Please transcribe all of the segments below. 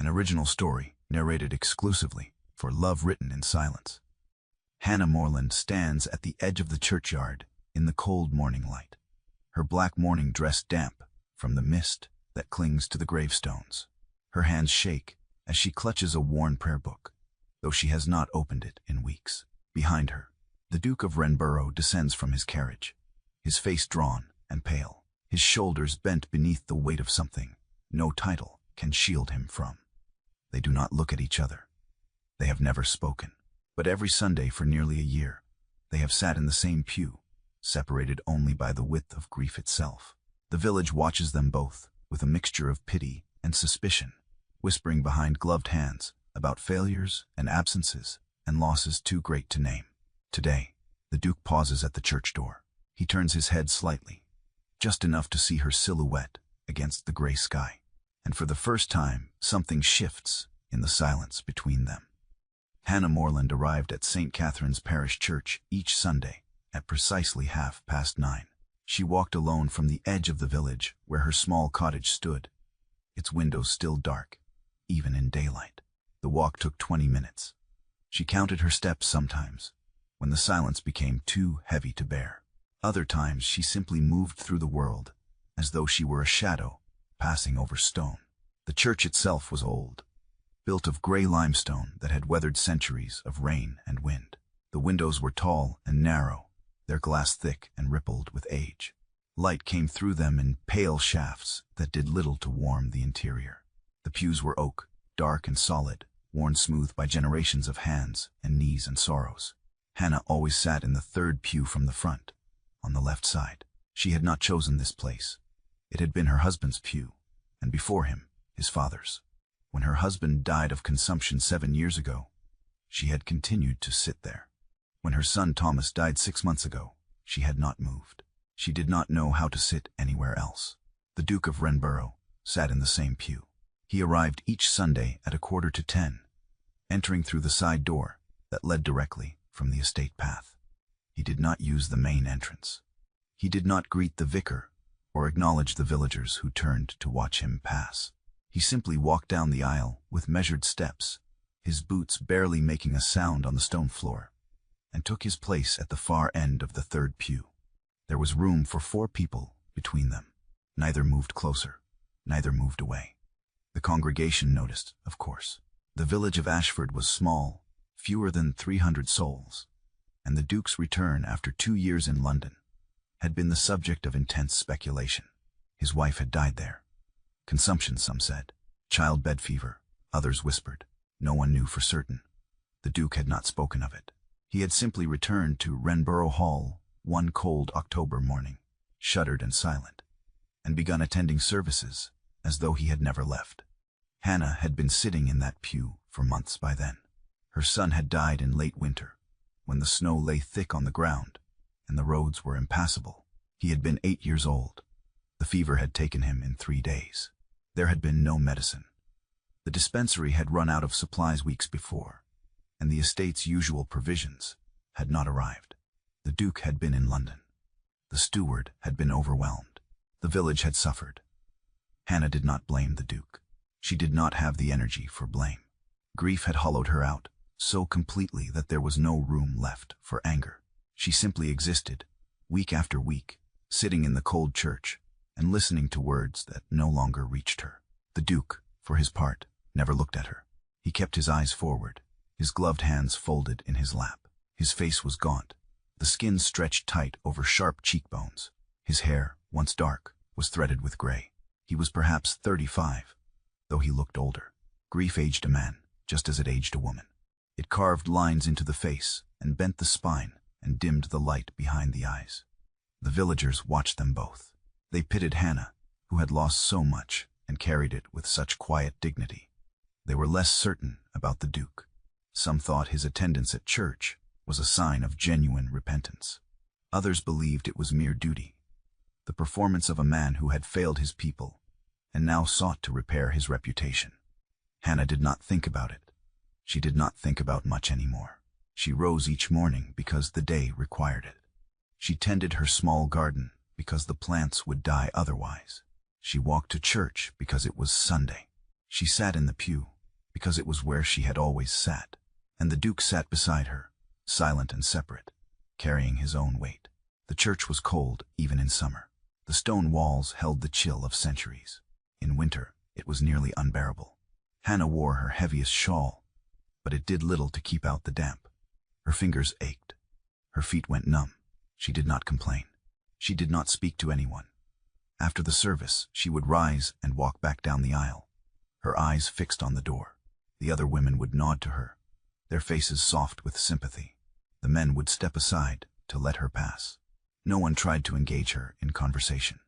original story narrated exclusively for Love Written in Silence. Hannah Morland stands at the edge of the churchyard in the cold morning light, her black mourning dress damp from the mist that clings to the gravestones. Her hands shake as she clutches a worn prayer book, though she has not opened it in weeks. Behind her, the Duke of Renborough descends from his carriage, his face drawn and pale, his shoulders bent beneath the weight of something no title can shield him from. They do not look at each other. They have never spoken, but every Sunday for nearly a year, they have sat in the same pew, separated only by the width of grief itself. The village watches them both with a mixture of pity and suspicion, whispering behind gloved hands about failures and absences and losses too great to name. Today, the Duke pauses at the church door. He turns his head slightly, just enough to see her silhouette against the gray sky, and for the first time, something shifts in the silence between them. Hannah Morland arrived at St. Catherine's Parish Church each Sunday at precisely 9:30. She walked alone from the edge of the village where her small cottage stood, its windows still dark, even in daylight. The walk took 20 minutes. She counted her steps sometimes, when the silence became too heavy to bear. Other times she simply moved through the world, as though she were a shadow passing over stone. The church itself was old, built of gray limestone that had weathered centuries of rain and wind. The windows were tall and narrow, their glass thick and rippled with age. Light came through them in pale shafts that did little to warm the interior. The pews were oak, dark and solid, worn smooth by generations of hands and knees and sorrows. Hannah always sat in the third pew from the front, on the left side. She had not chosen this place. It had been her husband's pew, and before him, his father's. When her husband died of consumption 7 years ago, she had continued to sit there. When her son Thomas died 6 months ago, she had not moved. She did not know how to sit anywhere else. The Duke of Renborough sat in the same pew. He arrived each Sunday at 9:45, entering through the side door that led directly from the estate path. He did not use the main entrance. He did not greet the vicar or acknowledge the villagers who turned to watch him pass. He simply walked down the aisle with measured steps, his boots barely making a sound on the stone floor, and took his place at the far end of the third pew. There was room for 4 people between them. Neither moved closer, neither moved away. The congregation noticed, of course. The village of Ashford was small, fewer than 300 souls, and the Duke's return after 2 years in London had been the subject of intense speculation. His wife had died there. Consumption, some said. Childbed fever, others whispered. No one knew for certain. The Duke had not spoken of it. He had simply returned to Renborough Hall one cold October morning, shuttered and silent, and begun attending services as though he had never left. Hannah had been sitting in that pew for months by then. Her son had died in late winter, when the snow lay thick on the ground and the roads were impassable. He had been 8 years old. The fever had taken him in 3 days. There had been no medicine. The dispensary had run out of supplies weeks before, and the estate's usual provisions had not arrived. The Duke had been in London. The steward had been overwhelmed. The village had suffered. Hannah did not blame the Duke. She did not have the energy for blame. Grief had hollowed her out so completely that there was no room left for anger. She simply existed, week after week, sitting in the cold church and listening to words that no longer reached her. The Duke, for his part, never looked at her. He kept his eyes forward, his gloved hands folded in his lap. His face was gaunt, the skin stretched tight over sharp cheekbones. His hair, once dark, was threaded with gray. He was perhaps 35, though he looked older. Grief aged a man, just as it aged a woman. It carved lines into the face and bent the spine and dimmed the light behind the eyes. The villagers watched them both. They pitied Hannah, who had lost so much and carried it with such quiet dignity. They were less certain about the Duke. Some thought his attendance at church was a sign of genuine repentance. Others believed it was mere duty, the performance of a man who had failed his people and now sought to repair his reputation. Hannah did not think about it. She did not think about much anymore. She rose each morning because the day required it. She tended her small garden because the plants would die otherwise. She walked to church because it was Sunday. She sat in the pew because it was where she had always sat, and the Duke sat beside her, silent and separate, carrying his own weight. The church was cold even in summer. The stone walls held the chill of centuries. In winter, it was nearly unbearable. Hannah wore her heaviest shawl, but it did little to keep out the damp. Her fingers ached. Her feet went numb. She did not complain. She did not speak to anyone. After the service, she would rise and walk back down the aisle, her eyes fixed on the door. The other women would nod to her, their faces soft with sympathy. The men would step aside to let her pass. No one tried to engage her in conversation.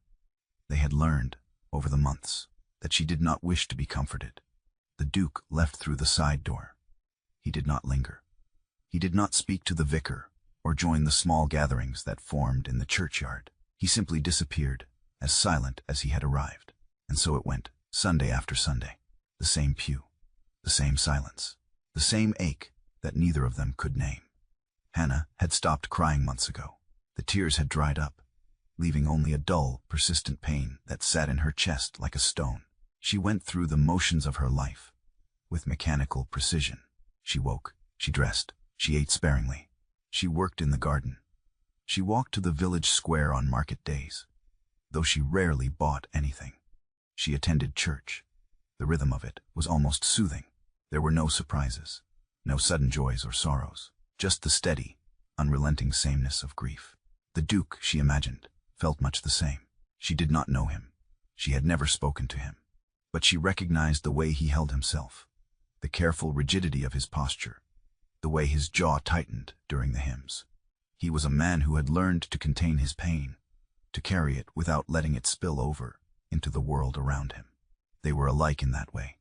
They had learned, over the months, that she did not wish to be comforted. The Duke left through the side door. He did not linger. He did not speak to the vicar or join the small gatherings that formed in the churchyard. He simply disappeared, as silent as he had arrived. And so it went, Sunday after Sunday. The same pew, the same silence, the same ache that neither of them could name. Hannah had stopped crying months ago. The tears had dried up, leaving only a dull, persistent pain that sat in her chest like a stone. She went through the motions of her life, with mechanical precision. She woke, she dressed, she ate sparingly. She worked in the garden. She walked to the village square on market days, though she rarely bought anything. She attended church. The rhythm of it was almost soothing. There were no surprises, no sudden joys or sorrows, just the steady, unrelenting sameness of grief. The Duke, she imagined, felt much the same. She did not know him. She had never spoken to him. But she recognized the way he held himself, the careful rigidity of his posture, the way his jaw tightened during the hymns. He was a man who had learned to contain his pain, to carry it without letting it spill over into the world around him. They were alike in that way.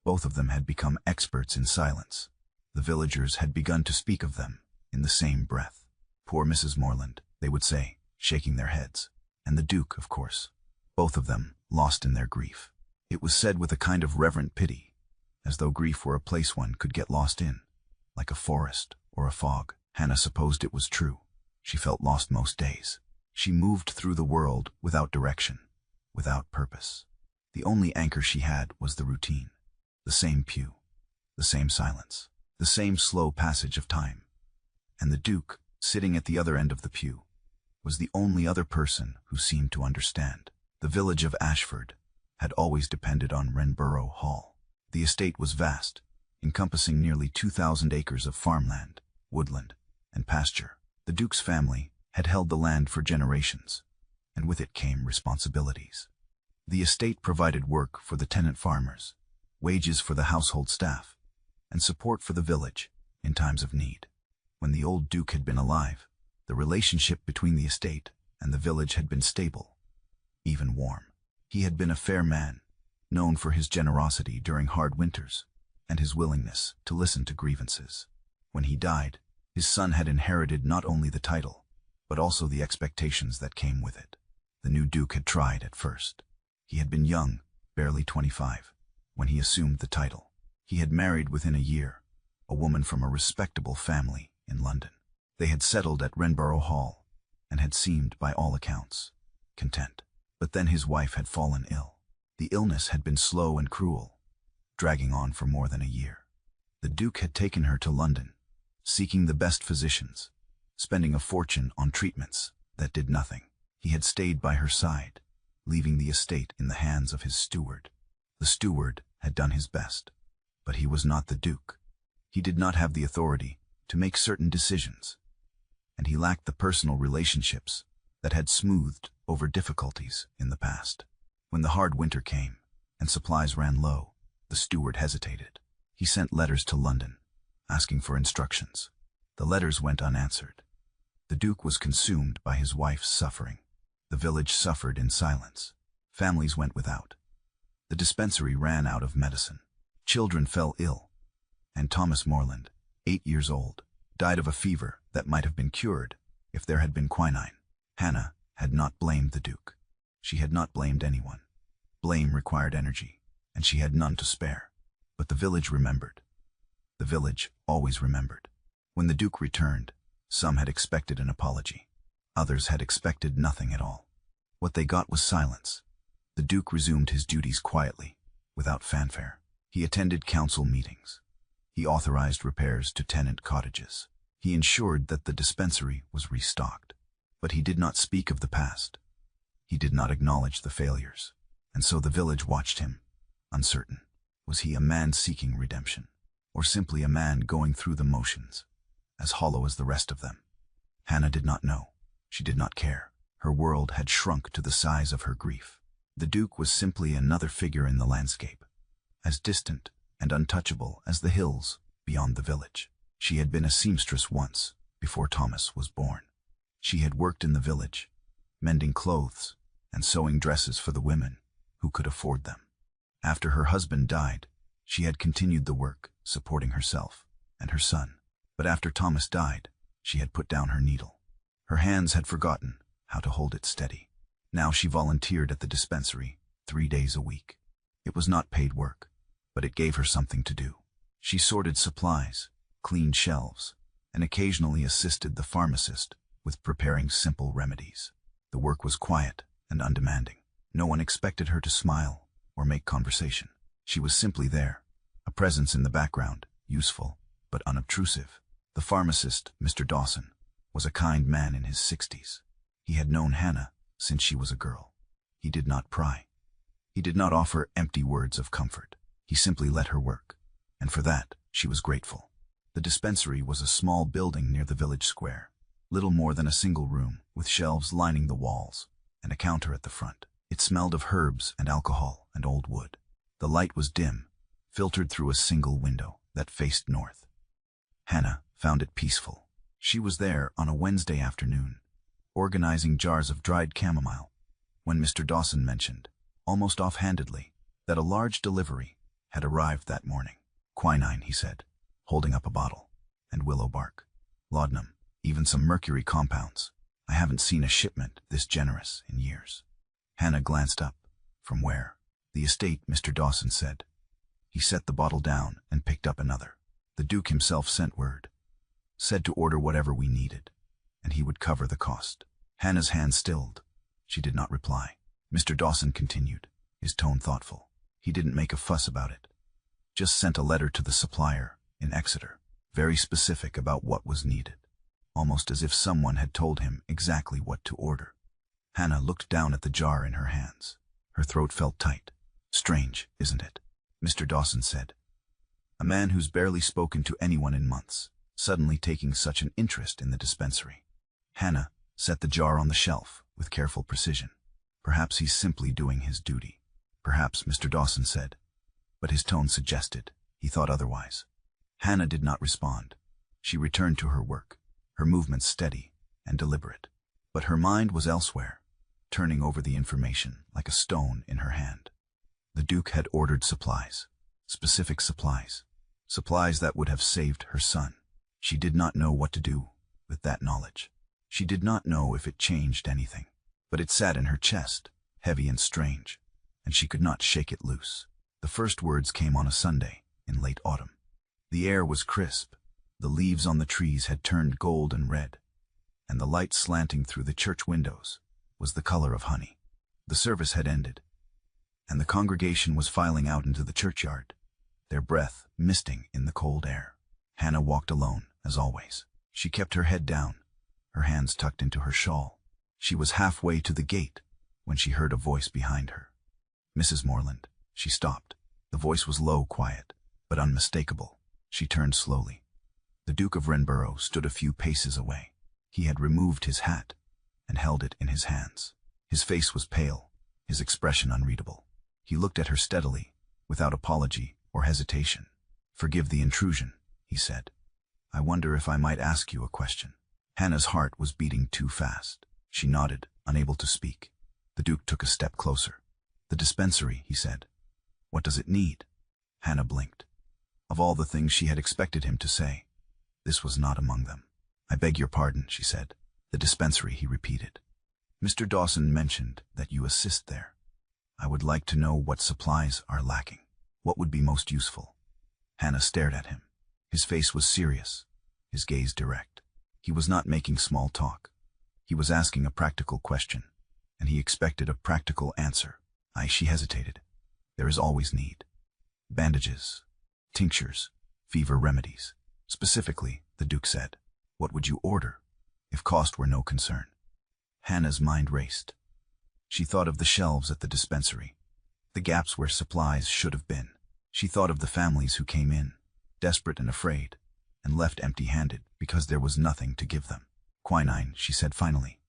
Both of them had become experts in silence. The villagers had begun to speak of them in the same breath. Poor Mrs. Morland, they would say, shaking their heads. And the Duke, of course. Both of them lost in their grief. It was said with a kind of reverent pity, as though grief were a place one could get lost in, like a forest or a fog. Hannah supposed it was true. She felt lost most days. She moved through the world without direction, without purpose. The only anchor she had was the routine. The same pew, the same silence, the same slow passage of time. And the Duke, sitting at the other end of the pew, was the only other person who seemed to understand. The village of Ashford had always depended on Wrenborough Hall. The estate was vast, encompassing nearly 2,000 acres of farmland, woodland, and pasture. The Duke's family had held the land for generations, and with it came responsibilities. The estate provided work for the tenant farmers, wages for the household staff, and support for the village in times of need. When the old Duke had been alive, the relationship between the estate and the village had been stable, even warm. He had been a fair man, known for his generosity during hard winters and his willingness to listen to grievances. When he died, his son had inherited not only the title, but also the expectations that came with it. The new Duke had tried at first. He had been young, barely 25, when he assumed the title. He had married within a year, a woman from a respectable family in London. They had settled at Wrenborough Hall, and had seemed, by all accounts, content. But then his wife had fallen ill. The illness had been slow and cruel, dragging on for more than a year. The Duke had taken her to London, seeking the best physicians, spending a fortune on treatments that did nothing. He had stayed by her side, leaving the estate in the hands of his steward. The steward had done his best, but he was not the Duke. He did not have the authority to make certain decisions, and he lacked the personal relationships that had smoothed over difficulties in the past. When the hard winter came and supplies ran low, the steward hesitated. He sent letters to London, asking for instructions. The letters went unanswered. The Duke was consumed by his wife's suffering. The village suffered in silence. Families went without. The dispensary ran out of medicine. Children fell ill, and Thomas Morland, 8 years old, died of a fever that might have been cured if there had been quinine. Hannah had not blamed the Duke. She had not blamed anyone. Blame required energy, and she had none to spare. But the village remembered. The village always remembered. When the Duke returned, some had expected an apology. Others had expected nothing at all. What they got was silence. The Duke resumed his duties quietly, without fanfare. He attended council meetings. He authorized repairs to tenant cottages. He ensured that the dispensary was restocked. But he did not speak of the past. He did not acknowledge the failures. And so the village watched him, uncertain. Was he a man seeking redemption, or simply a man going through the motions, as hollow as the rest of them? Hannah did not know. She did not care. Her world had shrunk to the size of her grief. The Duke was simply another figure in the landscape, as distant and untouchable as the hills beyond the village. She had been a seamstress once, before Thomas was born. She had worked in the village, mending clothes and sewing dresses for the women who could afford them. After her husband died, she had continued the work, supporting herself and her son. But after Thomas died, she had put down her needle. Her hands had forgotten how to hold it steady. Now she volunteered at the dispensary 3 days a week. It was not paid work, but it gave her something to do. She sorted supplies, cleaned shelves, and occasionally assisted the pharmacist with preparing simple remedies. The work was quiet and undemanding. No one expected her to smile or make conversation. She was simply there, a presence in the background, useful but unobtrusive. The pharmacist, Mr. Dawson, was a kind man in his 60s. He had known Hannah since she was a girl. He did not pry. He did not offer empty words of comfort. He simply let her work, and for that she was grateful. The dispensary was a small building near the village square, little more than a single room, with shelves lining the walls and a counter at the front. It smelled of herbs and alcohol and old wood. The light was dim, filtered through a single window that faced north. Hannah found it peaceful. She was there on a Wednesday afternoon, organizing jars of dried chamomile, when Mr. Dawson mentioned, almost offhandedly, that a large delivery had arrived that morning. Quinine, he said, holding up a bottle, and willow bark, laudanum, even some mercury compounds. I haven't seen a shipment this generous in years. Hannah glanced up. From where? The estate, Mr. Dawson said. He set the bottle down and picked up another. The Duke himself sent word, said to order whatever we needed, and he would cover the cost. Hannah's hand stilled. She did not reply. Mr. Dawson continued, his tone thoughtful. He didn't make a fuss about it. Just sent a letter to the supplier in Exeter, very specific about what was needed, almost as if someone had told him exactly what to order. Hannah looked down at the jar in her hands. Her throat felt tight. Strange, isn't it? Mr. Dawson said. A man who's barely spoken to anyone in months, suddenly taking such an interest in the dispensary. Hannah set the jar on the shelf with careful precision. Perhaps he's simply doing his duty. Perhaps, Mr. Dawson said, but his tone suggested he thought otherwise. Hannah did not respond. She returned to her work, her movements steady and deliberate. But her mind was elsewhere, turning over the information like a stone in her hand. The Duke had ordered supplies, specific supplies, supplies that would have saved her son. She did not know what to do with that knowledge. She did not know if it changed anything, but it sat in her chest, heavy and strange, and she could not shake it loose. The first words came on a Sunday in late autumn. The air was crisp, the leaves on the trees had turned gold and red, and the light slanting through the church windows was the color of honey. The service had ended, and the congregation was filing out into the churchyard, their breath misting in the cold air. Hannah walked alone, as always. She kept her head down, her hands tucked into her shawl. She was halfway to the gate when she heard a voice behind her. Mrs. Morland. She stopped. The voice was low, quiet, but unmistakable. She turned slowly. The Duke of Renborough stood a few paces away. He had removed his hat and held it in his hands. His face was pale, his expression unreadable. He looked at her steadily, without apology or hesitation. "Forgive the intrusion," he said. "I wonder if I might ask you a question." Hannah's heart was beating too fast. She nodded, unable to speak. The Duke took a step closer. "The dispensary," he said. "What does it need?" Hannah blinked. Of all the things she had expected him to say, this was not among them. "I beg your pardon," she said. "The dispensary," he repeated. "Mr. Dawson mentioned that you assist there. I would like to know what supplies are lacking. What would be most useful?" Hannah stared at him. His face was serious, his gaze direct. He was not making small talk. He was asking a practical question, and he expected a practical answer. She hesitated. "There is always need." Bandages, tinctures, fever remedies. Specifically, the Duke said, "What would you order, if cost were no concern?" Hannah's mind raced. She thought of the shelves at the dispensary, the gaps where supplies should have been. She thought of the families who came in, desperate and afraid, and left empty-handed because there was nothing to give them. Quinine, she said finally,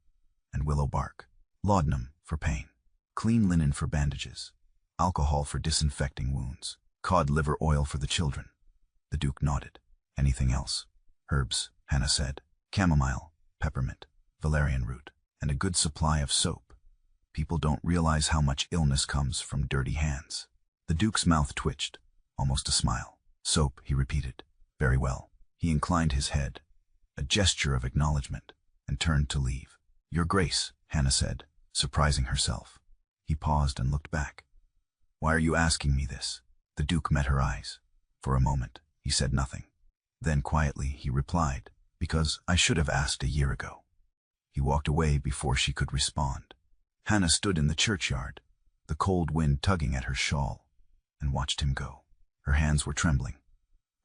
and willow bark. Laudanum for pain. Clean linen for bandages. Alcohol for disinfecting wounds. Cod liver oil for the children. The Duke nodded. Anything else? Herbs, Hannah said. Chamomile, peppermint, valerian root, and a good supply of soap. People don't realize how much illness comes from dirty hands. The Duke's mouth twitched, almost a smile. Soap, he repeated. Very well. He inclined his head, a gesture of acknowledgement, and turned to leave. Your Grace, Hannah said, surprising herself. He paused and looked back. Why are you asking me this? The Duke met her eyes. For a moment, he said nothing. Then quietly he replied, because I should have asked a year ago. He walked away before she could respond. Hannah stood in the churchyard, the cold wind tugging at her shawl, and watched him go. Her hands were trembling.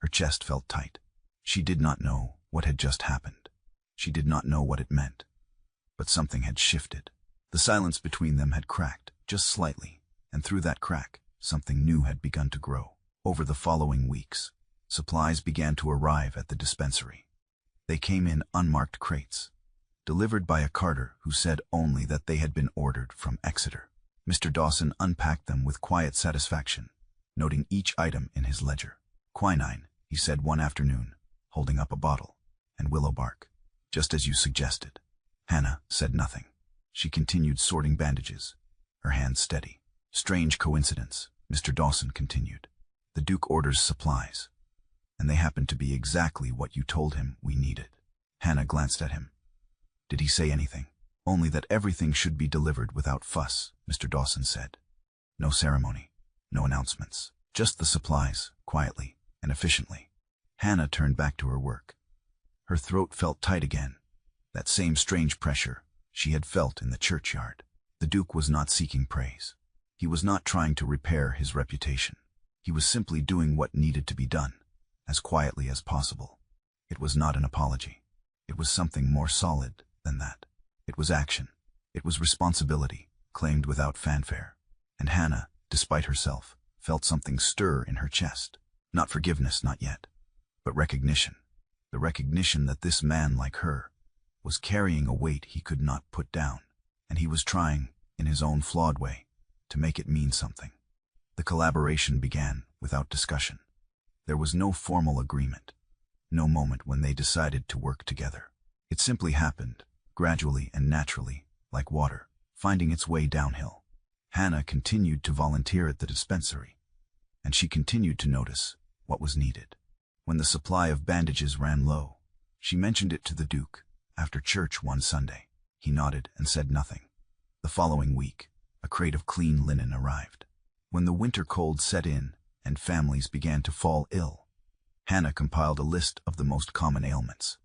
Her chest felt tight. She did not know what had just happened. She did not know what it meant. But something had shifted. The silence between them had cracked, just slightly, and through that crack, something new had begun to grow. Over the following weeks, supplies began to arrive at the dispensary. They came in unmarked crates, delivered by a carter who said only that they had been ordered from Exeter. Mr. Dawson unpacked them with quiet satisfaction, noting each item in his ledger. Quinine, he said one afternoon, holding up a bottle, and willow bark, just as you suggested. Hannah said nothing. She continued sorting bandages, her hands steady. Strange coincidence, Mr. Dawson continued. The Duke orders supplies, and they happen to be exactly what you told him we needed. Hannah glanced at him. Did he say anything? Only that everything should be delivered without fuss, Mr. Dawson said. No ceremony, no announcements, just the supplies, quietly and efficiently. Hannah turned back to her work. Her throat felt tight again, that same strange pressure she had felt in the churchyard. The Duke was not seeking praise. He was not trying to repair his reputation. He was simply doing what needed to be done, as quietly as possible. It was not an apology. It was something more solid than that. It was action. It was responsibility, claimed without fanfare. And Hannah, despite herself, felt something stir in her chest. Not forgiveness, not yet, but recognition. The recognition that this man like her was carrying a weight he could not put down, and he was trying, in his own flawed way, to make it mean something. The collaboration began without discussion. There was no formal agreement, no moment when they decided to work together. It simply happened, gradually and naturally, like water, finding its way downhill. Hannah continued to volunteer at the dispensary, and she continued to notice what was needed. When the supply of bandages ran low, she mentioned it to the Duke after church one Sunday. He nodded and said nothing. The following week, a crate of clean linen arrived. When the winter cold set in and families began to fall ill, Hannah compiled a list of the most common ailments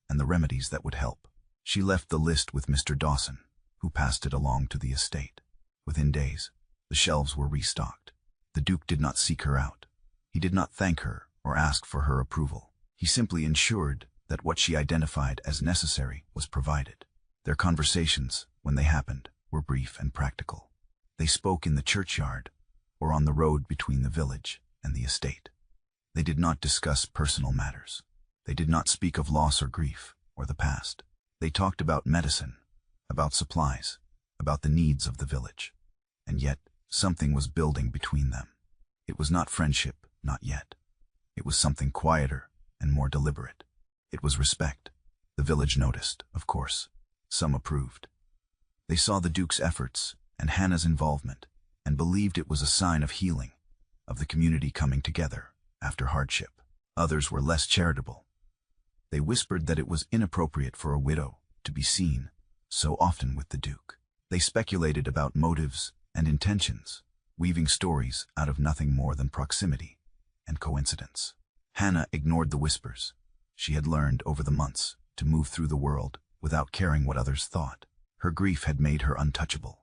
and the remedies that would help. She left the list with Mr. Dawson, who passed it along to the estate. Within days, the shelves were restocked. The Duke did not seek her out. He did not thank her or ask for her approval. He simply ensured that what she identified as necessary was provided. Their conversations, when they happened, were brief and practical. They spoke in the churchyard or on the road between the village and the estate. They did not discuss personal matters. They did not speak of loss or grief or the past. They talked about medicine, about supplies, about the needs of the village. And yet, something was building between them. It was not friendship, not yet. It was something quieter and more deliberate. It was respect. The village noticed, of course. Some approved. They saw the Duke's efforts and Hannah's involvement and believed it was a sign of healing, of the community coming together after hardship. Others were less charitable. They whispered that it was inappropriate for a widow to be seen so often with the Duke. They speculated about motives and intentions, weaving stories out of nothing more than proximity and coincidence. Hannah ignored the whispers. She had learned over the months to move through the world without caring what others thought. Her grief had made her untouchable,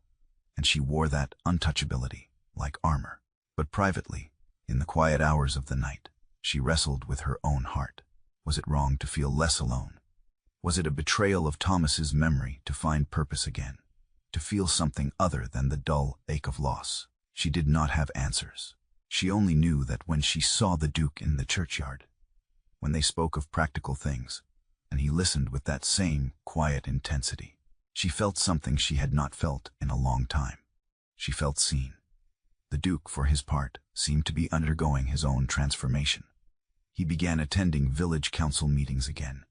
and she wore that untouchability like armor. But privately, In the quiet hours of the night, she wrestled with her own heart. Was it wrong to feel less alone? Was it a betrayal of Thomas's memory to find purpose again, to feel something other than the dull ache of loss? She did not have answers. She only knew that when she saw the Duke in the churchyard, when they spoke of practical things, and he listened with that same quiet intensity, she felt something she had not felt in a long time. She felt seen. The Duke, for his part, seemed to be undergoing his own transformation. He began attending village council meetings again,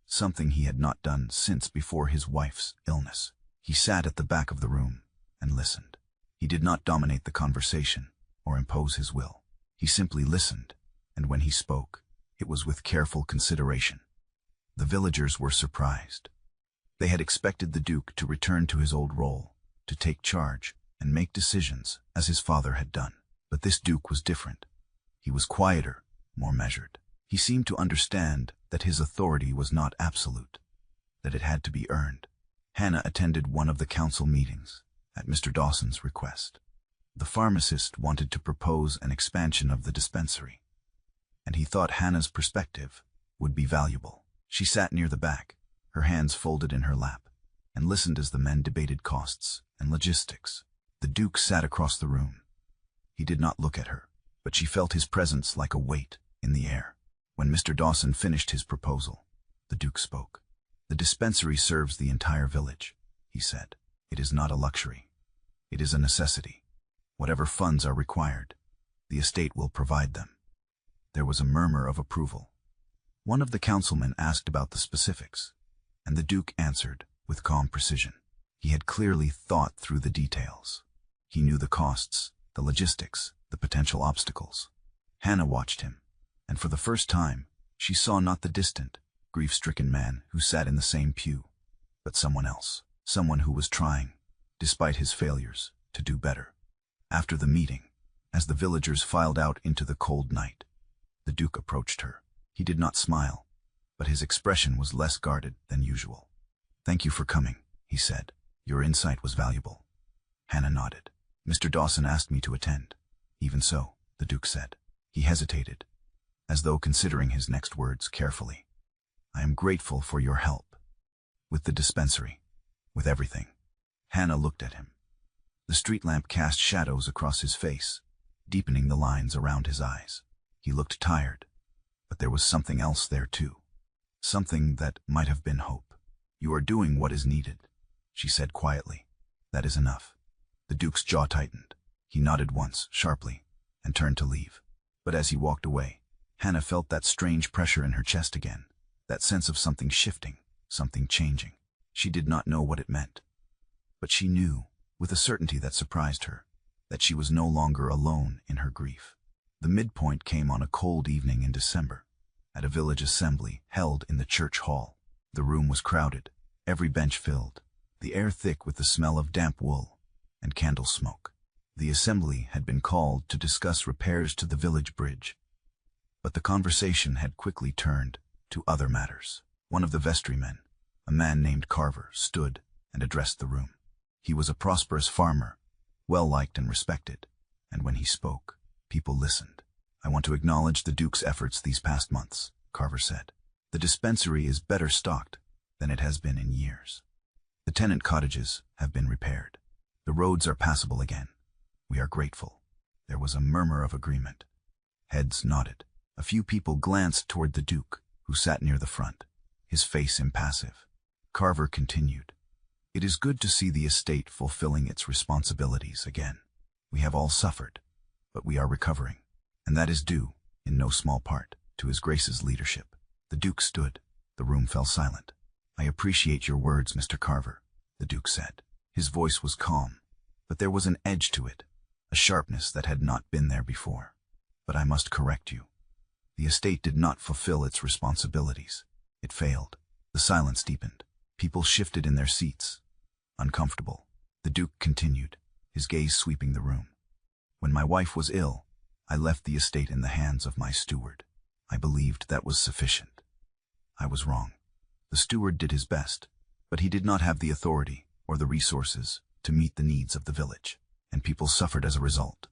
something he had not done since before his wife's illness. He sat at the back of the room and listened. He did not dominate the conversation or impose his will. He simply listened, and when he spoke, it was with careful consideration. The villagers were surprised. They had expected the Duke to return to his old role, to take charge and make decisions as his father had done. But this Duke was different. He was quieter, more measured. He seemed to understand that his authority was not absolute, that it had to be earned. Hannah attended one of the council meetings, at Mr. Dawson's request. The pharmacist wanted to propose an expansion of the dispensary, and he thought Hannah's perspective would be valuable. She sat near the back, her hands folded in her lap, and listened as the men debated costs and logistics. The Duke sat across the room. He did not look at her, but she felt his presence like a weight in the air. When Mr. Dawson finished his proposal, the Duke spoke. "The dispensary serves the entire village," he said. "It is not a luxury. It is a necessity. Whatever funds are required, the estate will provide them." There was a murmur of approval. One of the councilmen asked about the specifics, and the Duke answered with calm precision. He had clearly thought through the details. He knew the costs, the logistics, the potential obstacles. Hannah watched him, and for the first time, she saw not the distant, grief-stricken man who sat in the same pew, but someone else, someone who was trying, despite his failures, to do better. After the meeting, as the villagers filed out into the cold night, the Duke approached her. He did not smile, but his expression was less guarded than usual. "Thank you for coming," he said. "Your insight was valuable." Hannah nodded. "Mr. Dawson asked me to attend." "Even so," the Duke said. He hesitated, as though considering his next words carefully. "I am grateful for your help. With the dispensary. With everything." Hannah looked at him. The street lamp cast shadows across his face, deepening the lines around his eyes. He looked tired, but there was something else there too. Something that might have been hope. "You are doing what is needed," she said quietly. "That is enough." The Duke's jaw tightened. He nodded once, sharply, and turned to leave. But as he walked away, Hannah felt that strange pressure in her chest again, that sense of something shifting, something changing. She did not know what it meant. But she knew, with a certainty that surprised her, that she was no longer alone in her grief. The midpoint came on a cold evening in December, at a village assembly held in the church hall. The room was crowded, every bench filled, the air thick with the smell of damp wool and candle smoke. The assembly had been called to discuss repairs to the village bridge, but the conversation had quickly turned to other matters. One of the vestrymen, a man named Carver, stood and addressed the room. He was a prosperous farmer, well-liked and respected, and when he spoke, people listened. "I want to acknowledge the Duke's efforts these past months," Carver said. "The dispensary is better stocked than it has been in years. The tenant cottages have been repaired. The roads are passable again. We are grateful." There was a murmur of agreement. Heads nodded. A few people glanced toward the Duke, who sat near the front, his face impassive. Carver continued. "It is good to see the estate fulfilling its responsibilities again. We have all suffered, but we are recovering, and that is due, in no small part, to His Grace's leadership." The Duke stood. The room fell silent. "I appreciate your words, Mr. Carver," the Duke said. His voice was calm, but there was an edge to it, a sharpness that had not been there before. "But I must correct you. The estate did not fulfill its responsibilities. It failed." The silence deepened. People shifted in their seats, uncomfortable. The Duke continued, his gaze sweeping the room. "When my wife was ill, I left the estate in the hands of my steward. I believed that was sufficient. I was wrong. The steward did his best, but he did not have the authority or the resources to meet the needs of the village, and people suffered as a result."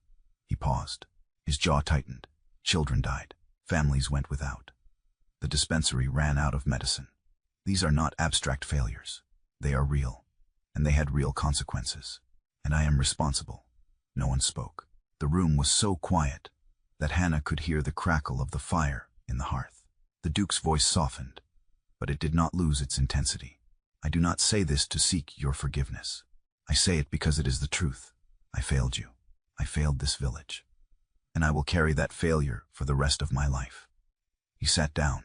He paused. His jaw tightened. Children died. Families went without. The dispensary ran out of medicine. These are not abstract failures. They are real, and they had real consequences. And I am responsible. No one spoke. The room was so quiet that Hannah could hear the crackle of the fire in the hearth. The Duke's voice softened, but it did not lose its intensity. I do not say this to seek your forgiveness. I say it because it is the truth. I failed you. I failed this village. And I will carry that failure for the rest of my life. He sat down.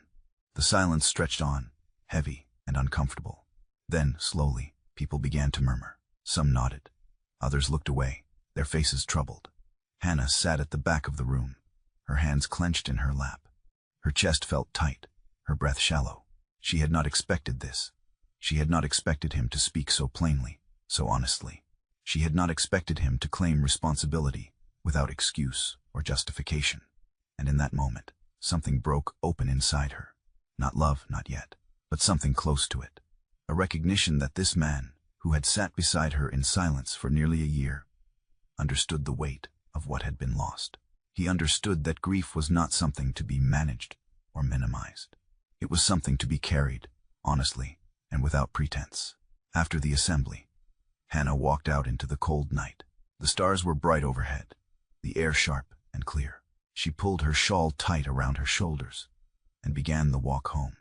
The silence stretched on, heavy and uncomfortable. Then, slowly, people began to murmur. Some nodded. Others looked away, their faces troubled. Hannah sat at the back of the room, her hands clenched in her lap. Her chest felt tight, her breath shallow. She had not expected this. She had not expected him to speak so plainly, so honestly. She had not expected him to claim responsibility without excuse or justification. And in that moment, something broke open inside her. Not love, not yet, but something close to it. A recognition that this man, who had sat beside her in silence for nearly a year, understood the weight of what had been lost. He understood that grief was not something to be managed or minimized. It was something to be carried, honestly and without pretense. After the assembly, Hannah walked out into the cold night. The stars were bright overhead, the air sharp and clear. She pulled her shawl tight around her shoulders and began the walk home.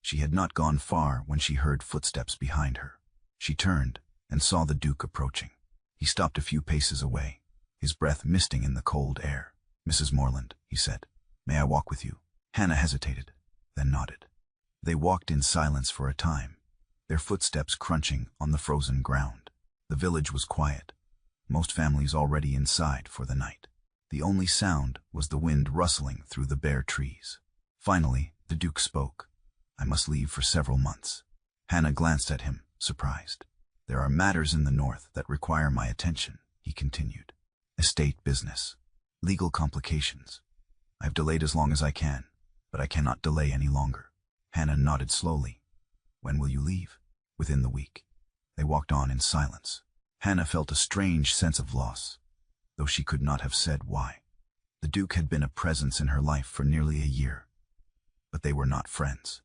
She had not gone far when she heard footsteps behind her. She turned and saw the Duke approaching. He stopped a few paces away, his breath misting in the cold air. "Mrs. Morland," he said, "may I walk with you?" Hannah hesitated, then nodded. They walked in silence for a time, their footsteps crunching on the frozen ground. The village was quiet, most families already inside for the night. The only sound was the wind rustling through the bare trees. Finally, the Duke spoke. "I must leave for several months." Hannah glanced at him, surprised. "There are matters in the north that require my attention," he continued. "Estate business, legal complications. I have delayed as long as I can, but I cannot delay any longer." Hannah nodded slowly. "When will you leave?" "Within the week." They walked on in silence. Hannah felt a strange sense of loss, though she could not have said why. The Duke had been a presence in her life for nearly a year, but they were not friends.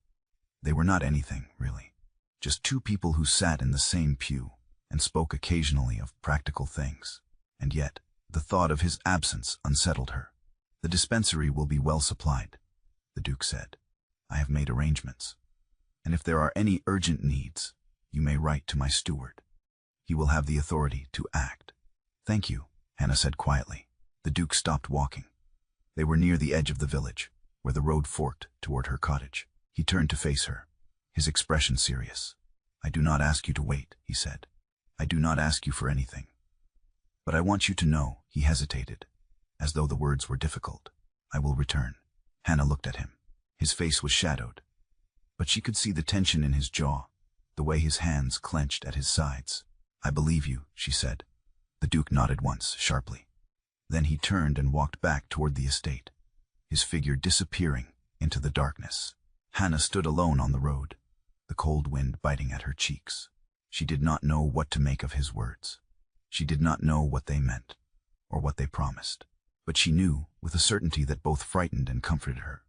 They were not anything, really. Just two people who sat in the same pew and spoke occasionally of practical things. And yet, the thought of his absence unsettled her. "The dispensary will be well supplied," the Duke said. "I have made arrangements. And if there are any urgent needs, you may write to my steward. He will have the authority to act." "Thank you," Hannah said quietly. The Duke stopped walking. They were near the edge of the village, where the road forked toward her cottage. He turned to face her, his expression serious. "I do not ask you to wait," he said. "I do not ask you for anything. But I want you to know," he hesitated, as though the words were difficult. "I will return." Hannah looked at him. His face was shadowed, but she could see the tension in his jaw, the way his hands clenched at his sides. "I believe you," she said. The Duke nodded once, sharply. Then he turned and walked back toward the estate, his figure disappearing into the darkness. Hannah stood alone on the road, the cold wind biting at her cheeks. She did not know what to make of his words. She did not know what they meant, or what they promised. But she knew, with a certainty that both frightened and comforted her,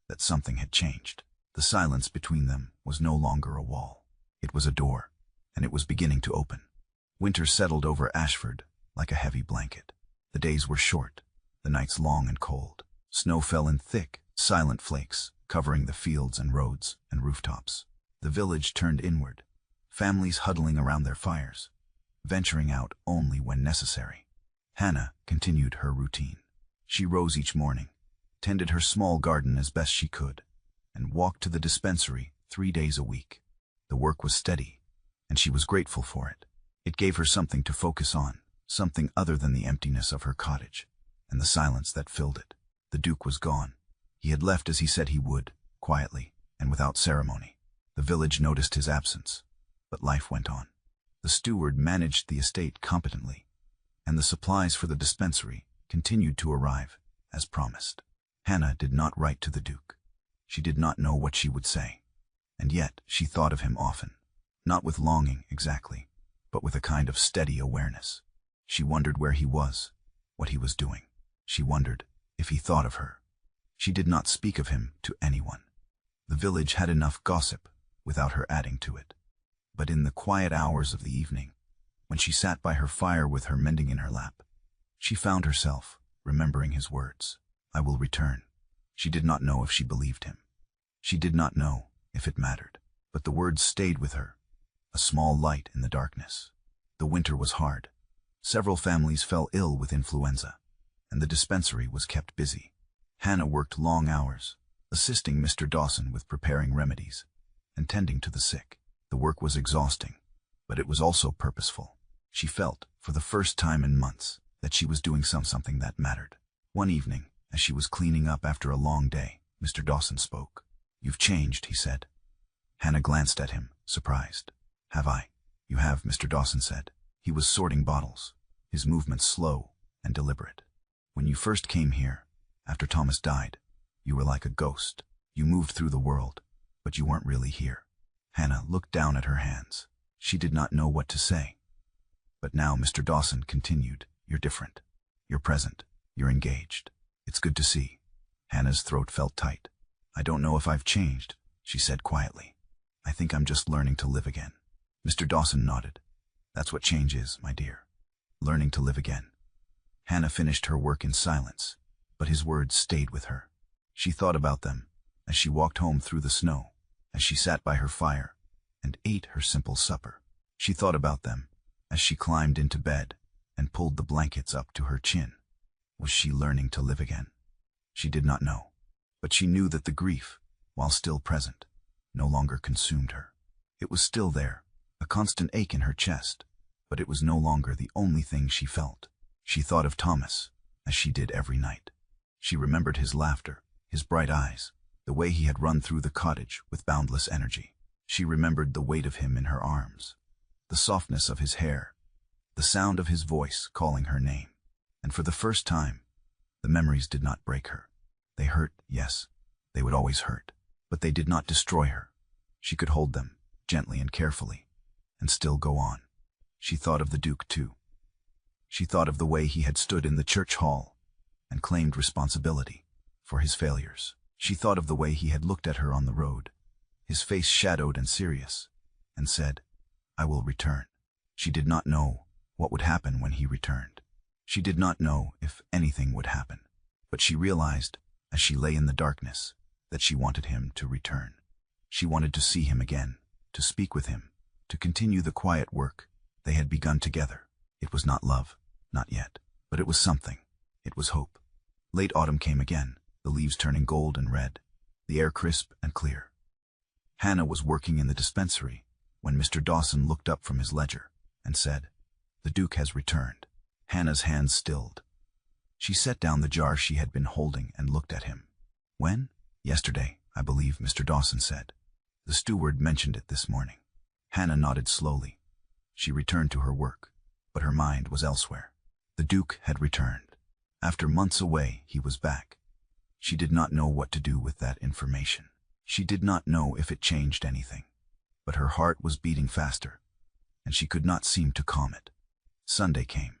that something had changed. The silence between them was no longer a wall. It was a door, and it was beginning to open. Winter settled over Ashford like a heavy blanket. The days were short, the nights long and cold. Snow fell in thick, silent flakes, covering the fields and roads and rooftops. The village turned inward, families huddling around their fires, venturing out only when necessary. Hannah continued her routine. She rose each morning, tended her small garden as best she could, and walked to the dispensary 3 days a week. The work was steady, and she was grateful for it. It gave her something to focus on, something other than the emptiness of her cottage and the silence that filled it. The Duke was gone. He had left as he said he would, quietly and without ceremony. The village noticed his absence, but life went on. The steward managed the estate competently, and the supplies for the dispensary continued to arrive, as promised. Hannah did not write to the Duke. She did not know what she would say, and yet she thought of him often, not with longing exactly, but with a kind of steady awareness. She wondered where he was, what he was doing. She wondered if he thought of her. She did not speak of him to anyone. The village had enough gossip without her adding to it. But in the quiet hours of the evening, when she sat by her fire with her mending in her lap, she found herself remembering his words, "I will return." She did not know if she believed him. She did not know if it mattered. But the words stayed with her, a small light in the darkness. The winter was hard. Several families fell ill with influenza, and the dispensary was kept busy. Hannah worked long hours, assisting Mr. Dawson with preparing remedies and tending to the sick. The work was exhausting, but it was also purposeful. She felt, for the first time in months, that she was doing something that mattered. One evening, as she was cleaning up after a long day, Mr. Dawson spoke. "You've changed," he said. Hannah glanced at him, surprised. "Have I?" "You have," Mr. Dawson said. He was sorting bottles, his movements slow and deliberate. "When you first came here, after Thomas died, you were like a ghost. You moved through the world, but you weren't really here." Hannah looked down at her hands. She did not know what to say. But now Mr. Dawson continued, "You're different. You're present. You're engaged. It's good to see." Hannah's throat felt tight. "I don't know if I've changed," she said quietly. "I think I'm just learning to live again." Mr. Dawson nodded. "That's what change is, my dear. Learning to live again." Hannah finished her work in silence, but his words stayed with her. She thought about them as she walked home through the snow, as she sat by her fire and ate her simple supper. She thought about them as she climbed into bed and pulled the blankets up to her chin. Was she learning to live again? She did not know, but she knew that the grief, while still present, no longer consumed her. It was still there, a constant ache in her chest, but it was no longer the only thing she felt. She thought of Thomas, as she did every night. She remembered his laughter, his bright eyes, the way he had run through the cottage with boundless energy. She remembered the weight of him in her arms, the softness of his hair, the sound of his voice calling her name. And for the first time, the memories did not break her. They hurt, yes, they would always hurt, but they did not destroy her. She could hold them, gently and carefully, and still go on. She thought of the Duke, too. She thought of the way he had stood in the church hall and claimed responsibility for his failures. She thought of the way he had looked at her on the road, his face shadowed and serious, and said, "I will return." She did not know what would happen when he returned. She did not know if anything would happen, but she realized, as she lay in the darkness, that she wanted him to return. She wanted to see him again, to speak with him, to continue the quiet work they had begun together. It was not love, not yet, but it was something. It was hope. Late autumn came again, the leaves turning gold and red, the air crisp and clear. Hannah was working in the dispensary when Mr. Dawson looked up from his ledger and said, "The Duke has returned." Hannah's hands stilled. She set down the jar she had been holding and looked at him. "When?" "Yesterday, I believe," Mr. Dawson said. "The steward mentioned it this morning." Hannah nodded slowly. She returned to her work, but her mind was elsewhere. The Duke had returned. After months away, he was back. She did not know what to do with that information. She did not know if it changed anything, but her heart was beating faster, and she could not seem to calm it. Sunday came.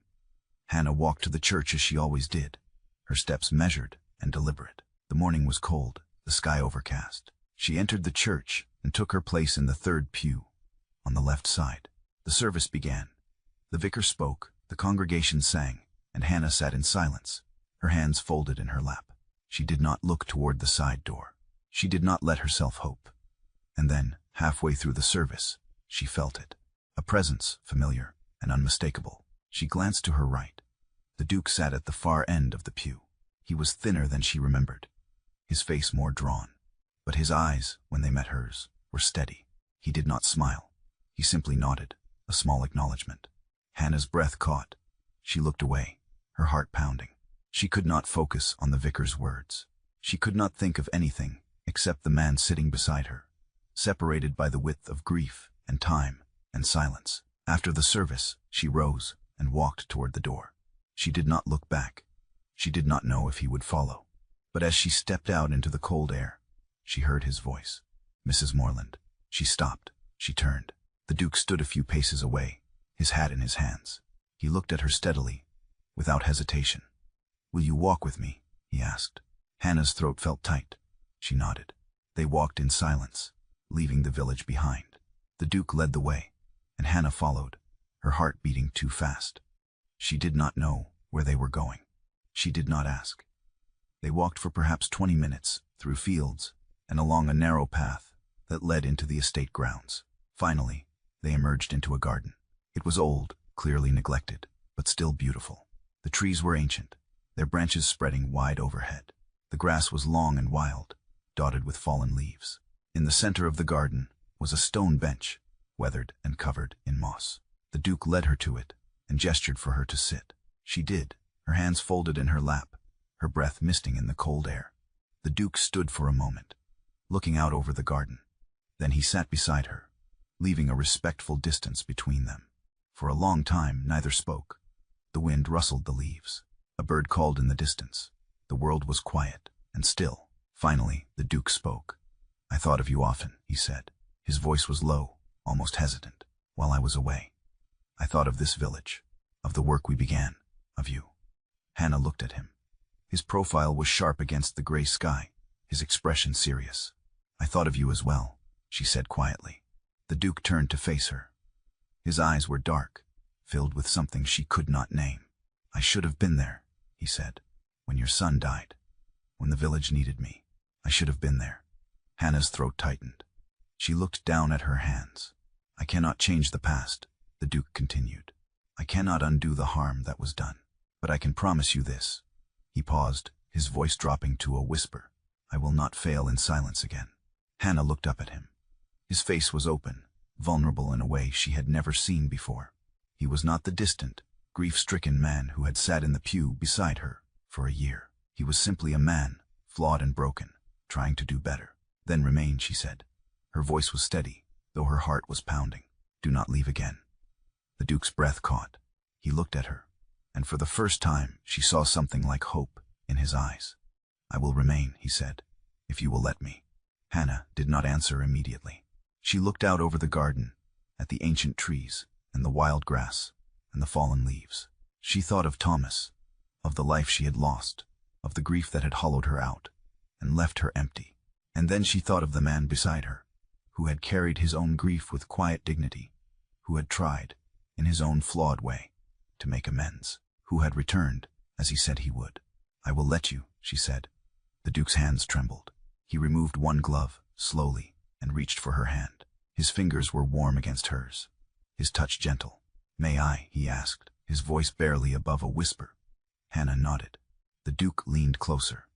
Hannah walked to the church as she always did, her steps measured and deliberate. The morning was cold, the sky overcast. She entered the church and took her place in the third pew, on the left side. The service began. The vicar spoke, the congregation sang, and Hannah sat in silence, her hands folded in her lap. She did not look toward the side door. She did not let herself hope. And then, halfway through the service, she felt it. A presence, familiar and unmistakable. She glanced to her right. The Duke sat at the far end of the pew. He was thinner than she remembered, his face more drawn. But his eyes, when they met hers, were steady. He did not smile. He simply nodded, a small acknowledgement. Hannah's breath caught. She looked away, her heart pounding. She could not focus on the vicar's words. She could not think of anything except the man sitting beside her, separated by the width of grief and time and silence. After the service, she rose and walked toward the door. She did not look back. She did not know if he would follow. But as she stepped out into the cold air, she heard his voice. "Mrs. Morland." She stopped. She turned. The Duke stood a few paces away, his hat in his hands. He looked at her steadily, without hesitation. "Will you walk with me?" he asked. Hannah's throat felt tight. She nodded. They walked in silence, leaving the village behind. The Duke led the way, and Hannah followed, her heart beating too fast. She did not know where they were going. She did not ask. They walked for perhaps 20 minutes, through fields, and along a narrow path that led into the estate grounds. Finally, they emerged into a garden. It was old, clearly neglected, but still beautiful. The trees were ancient, their branches spreading wide overhead. The grass was long and wild, dotted with fallen leaves. In the center of the garden was a stone bench, weathered and covered in moss. The Duke led her to it and gestured for her to sit. She did, her hands folded in her lap, her breath misting in the cold air. The Duke stood for a moment, looking out over the garden. Then he sat beside her, leaving a respectful distance between them. For a long time, neither spoke. The wind rustled the leaves. A bird called in the distance. The world was quiet and still. Finally, the Duke spoke. "I thought of you often," he said. His voice was low, almost hesitant. "While I was away, I thought of this village, of the work we began, of you." Hannah looked at him. His profile was sharp against the gray sky, his expression serious. "I thought of you as well," she said quietly. The Duke turned to face her. His eyes were dark, filled with something she could not name. "I should have been there," he said, "when your son died, when the village needed me. I should have been there." Hannah's throat tightened. She looked down at her hands. "I cannot change the past," the Duke continued. "I cannot undo the harm that was done. But I can promise you this." He paused, his voice dropping to a whisper. "I will not fail in silence again." Hannah looked up at him. His face was open, vulnerable in a way she had never seen before. He was not the distant, grief-stricken man who had sat in the pew beside her for a year. He was simply a man, flawed and broken, trying to do better. "Then remain," she said. Her voice was steady, though her heart was pounding. "Do not leave again." The Duke's breath caught. He looked at her, and for the first time she saw something like hope in his eyes. "I will remain," he said, "if you will let me." Hannah did not answer immediately. She looked out over the garden, at the ancient trees, and the wild grass, and the fallen leaves. She thought of Thomas, of the life she had lost, of the grief that had hollowed her out, and left her empty. And then she thought of the man beside her, who had carried his own grief with quiet dignity, who had tried, in his own flawed way, to make amends, who had returned, as he said he would. "I will let you," she said. The Duke's hands trembled. He removed one glove, slowly, and reached for her hand. His fingers were warm against hers, his touch gentle. "May I?" he asked, his voice barely above a whisper. Hannah nodded. The Duke leaned closer.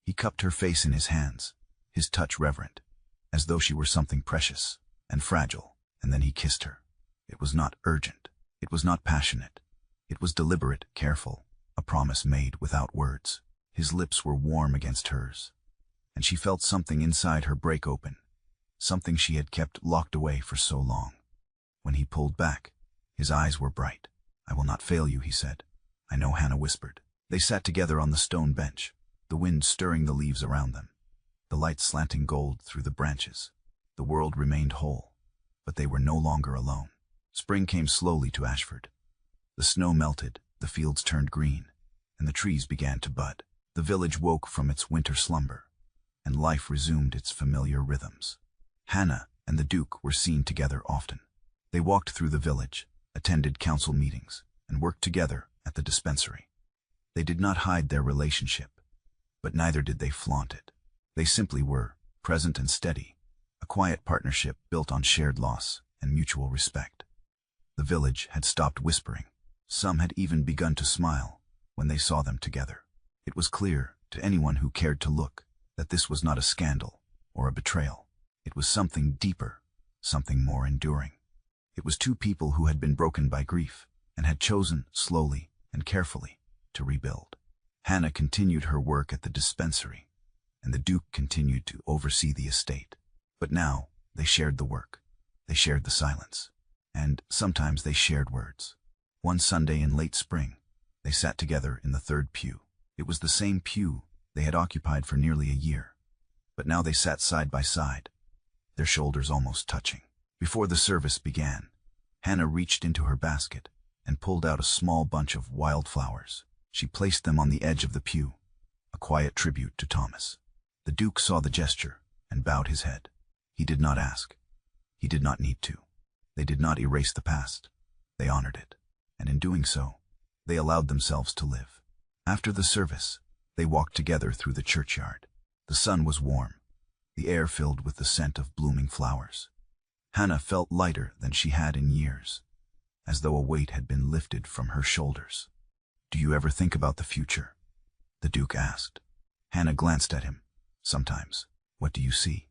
He cupped her face in his hands, his touch reverent, as though she were something precious and fragile, and then he kissed her. It was not urgent. It was not passionate. It was deliberate, careful, a promise made without words. His lips were warm against hers, and she felt something inside her break open, something she had kept locked away for so long. When he pulled back, his eyes were bright. "I will not fail you," he said. "I know," Hannah whispered. They sat together on the stone bench, the wind stirring the leaves around them, the light slanting gold through the branches. The world remained whole, but they were no longer alone. Spring came slowly to Ashford. The snow melted, the fields turned green, and the trees began to bud. The village woke from its winter slumber, and life resumed its familiar rhythms. Hannah and the Duke were seen together often. They walked through the village, attended council meetings, and worked together at the dispensary. They did not hide their relationship, but neither did they flaunt it. They simply were, present and steady, a quiet partnership built on shared loss and mutual respect. The village had stopped whispering. Some had even begun to smile when they saw them together. It was clear, to anyone who cared to look, that this was not a scandal or a betrayal. It was something deeper, something more enduring. It was two people who had been broken by grief and had chosen, slowly and carefully, to rebuild. Hannah continued her work at the dispensary, and the Duke continued to oversee the estate. But now they shared the work. They shared the silence. And sometimes they shared words. One Sunday in late spring, they sat together in the third pew. It was the same pew they had occupied for nearly a year. But now they sat side by side, their shoulders almost touching. Before the service began, Hannah reached into her basket and pulled out a small bunch of wildflowers. She placed them on the edge of the pew, a quiet tribute to Thomas. The Duke saw the gesture and bowed his head. He did not ask. He did not need to. They did not erase the past. They honored it. And in doing so, they allowed themselves to live. After the service, they walked together through the churchyard. The sun was warm, the air filled with the scent of blooming flowers. Hannah felt lighter than she had in years, as though a weight had been lifted from her shoulders. "Do you ever think about the future?" the Duke asked. Hannah glanced at him. "Sometimes. What do you see?"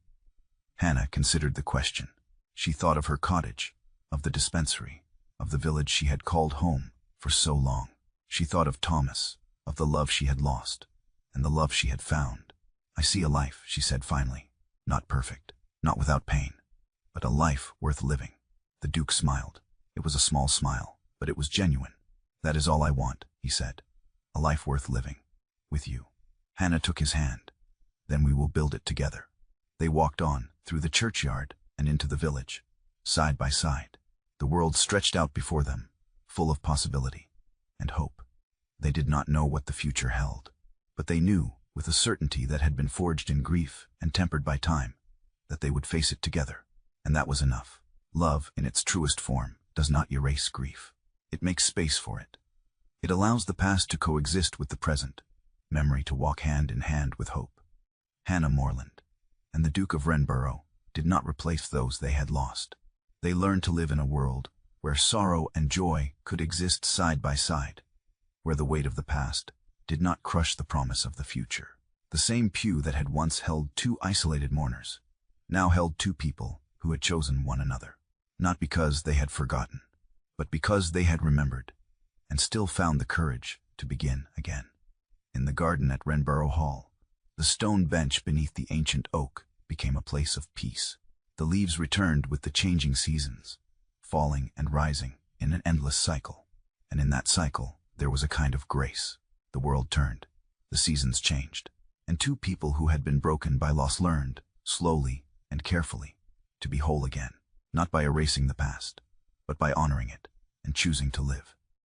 Hannah considered the question. She thought of her cottage, of the dispensary, of the village she had called home for so long. She thought of Thomas, of the love she had lost, and the love she had found. "I see a life," she said finally. "Not perfect, not without pain, but a life worth living." The Duke smiled. It was a small smile, but it was genuine. "That is all I want," he said. "A life worth living. With you." Hannah took his hand. "Then we will build it together." They walked on, through the churchyard and into the village, side by side. The world stretched out before them, full of possibility and hope. They did not know what the future held, but they knew, with a certainty that had been forged in grief and tempered by time, that they would face it together. And that was enough. Love, in its truest form, does not erase grief. It makes space for it. It allows the past to coexist with the present, memory to walk hand in hand with hope. Hannah Morland and the Duke of Renborough did not replace those they had lost. They learned to live in a world where sorrow and joy could exist side by side, where the weight of the past did not crush the promise of the future. The same pew that had once held two isolated mourners now held two people who had chosen one another, not because they had forgotten, but because they had remembered, and still found the courage to begin again. In the garden at Renborough Hall, the stone bench beneath the ancient oak became a place of peace. The leaves returned with the changing seasons, falling and rising in an endless cycle. And in that cycle, there was a kind of grace. The world turned, the seasons changed, and two people who had been broken by loss learned, slowly and carefully, to be whole again, not by erasing the past, but by honoring it and choosing to live.